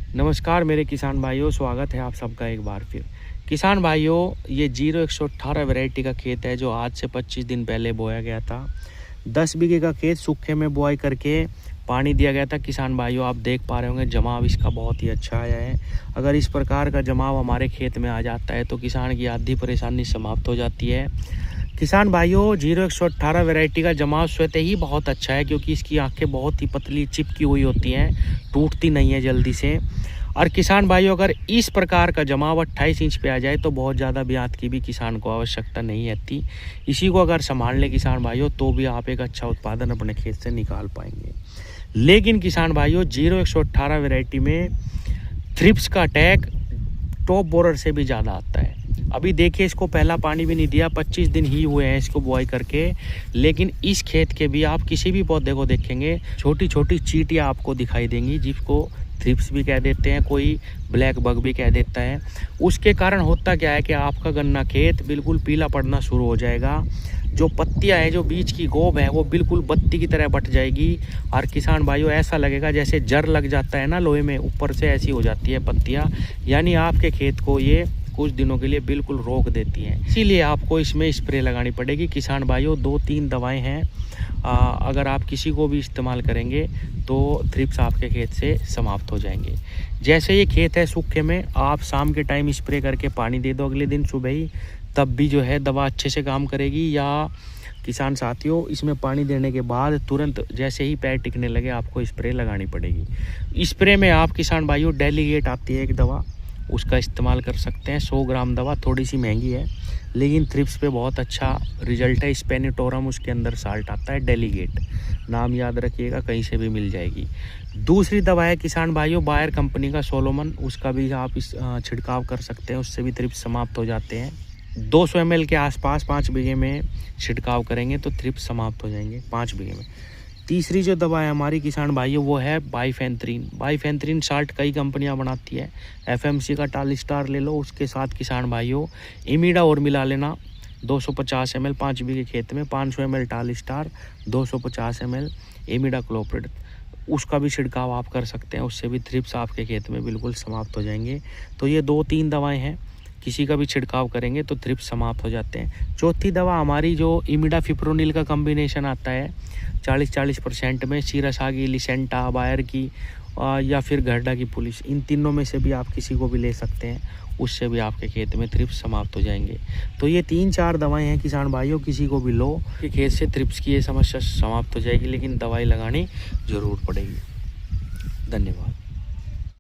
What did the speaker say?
नमस्कार मेरे किसान भाइयों, स्वागत है आप सबका एक बार फिर। किसान भाइयों, ये 0118 वैरायटी का खेत है जो आज से 25 दिन पहले बोया गया था। 10 बीघे का खेत सूखे में बुआई करके पानी दिया गया था। किसान भाइयों, आप देख पा रहे होंगे जमाव इसका बहुत ही अच्छा आया है। अगर इस प्रकार का जमाव हमारे खेत में आ जाता है तो किसान की आधी परेशानी समाप्त हो जाती है। किसान भाइयों, 0118 वैरायटी का जमाव स्वतः ही बहुत अच्छा है क्योंकि इसकी आंखें बहुत ही पतली चिपकी हुई होती हैं, टूटती नहीं है जल्दी से। और किसान भाइयों, अगर इस प्रकार का जमाव 28 इंच पे आ जाए तो बहुत ज़्यादा ब्याज की भी किसान को आवश्यकता नहीं रहती। इसी को अगर संभाल लें किसान भाइयों तो भी आप एक अच्छा उत्पादन अपने खेत से निकाल पाएंगे। लेकिन किसान भाइयों, 0118 वैरायटी में थ्रिप्स का अटैक टॉप बोरर से भी ज़्यादा आता है। अभी देखिए, इसको पहला पानी भी नहीं दिया, 25 दिन ही हुए हैं इसको बुआई करके, लेकिन इस खेत के भी आप किसी भी पौधे को देखेंगे छोटी छोटी चींटियाँ आपको दिखाई देंगी, जिसको थ्रिप्स भी कह देते हैं, कोई ब्लैक बग भी कह देता है। उसके कारण होता क्या है कि आपका गन्ना खेत बिल्कुल पीला पड़ना शुरू हो जाएगा। जो पत्तियां हैं, जो बीच की गोब है, वो बिल्कुल बत्ती की तरह बट जाएगी। और किसान भाइयों, ऐसा लगेगा जैसे जर लग जाता है ना लोहे में, ऊपर से ऐसी हो जाती है पत्तियां। यानी आपके खेत को ये कुछ दिनों के लिए बिल्कुल रोक देती हैं। इसीलिए आपको इसमें स्प्रे लगानी पड़ेगी। किसान भाइयों, 2-3 दवाएं हैं, अगर आप किसी को भी इस्तेमाल करेंगे तो थ्रिप्स आपके खेत से समाप्त हो जाएंगे। जैसे ये खेत है सूखे में, आप शाम के टाइम स्प्रे करके पानी दे दो अगले दिन सुबह ही, तब भी जो है दवा अच्छे से काम करेगी। या किसान साथियों, इसमें पानी देने के बाद तुरंत जैसे ही पैर टिकने लगे आपको स्प्रे लगानी पड़ेगी। स्प्रे में आप किसान भाइयों, डेलीगेट आती है एक दवा, उसका इस्तेमाल कर सकते हैं। 100 ग्राम दवा, थोड़ी सी महंगी है लेकिन थ्रिप्स पे बहुत अच्छा रिजल्ट है। स्पेनिटोरम उसके अंदर साल्ट आता है, डेलीगेट नाम याद रखिएगा, कहीं से भी मिल जाएगी। दूसरी दवा है किसान भाइयों, बायर कंपनी का सोलोमन, उसका भी आप इस छिड़काव कर सकते हैं, उससे भी थ्रिप्स समाप्त हो जाते हैं। 200 ml के आसपास 5 बीघे में छिड़काव करेंगे तो थ्रिप्स समाप्त हो जाएंगे 5 बीघे में। तीसरी जो दवा है हमारी किसान भाइयों, वो है बाइफेंथ्रीन। बाइफेंथ्रीन साल्ट कई कंपनियां बनाती है, FMC का टालिस्टार ले लो, उसके साथ किसान भाइयों इमीडा और मिला लेना। 250 ml 5 बीघे खेत में, 500 ml टालिस्टार, 250 ml इमीडा क्लोप्रिड, उसका भी छिड़काव आप कर सकते हैं। उससे भी थ्रिप्स आपके खेत में बिल्कुल समाप्त हो जाएंगे। तो ये 2-3 दवाएँ हैं, किसी का भी छिड़काव करेंगे तो थ्रिप्स समाप्त हो जाते हैं। चौथी दवा हमारी जो इमिडा फिप्रोनिल का कॉम्बिनेशन आता है 40% में, सीरासागी, लिसेंटा, बायर की या फिर घरडा की पुलिस, इन तीनों में से भी आप किसी को भी ले सकते हैं, उससे भी आपके खेत में थ्रिप्स समाप्त हो जाएंगे। तो ये 3-4 दवाएं हैं किसान भाइयों, किसी को भी लो कि खेत से थ्रिप्स की ये समस्या समाप्त हो जाएगी, लेकिन दवाई लगानी ज़रूर पड़ेगी। धन्यवाद।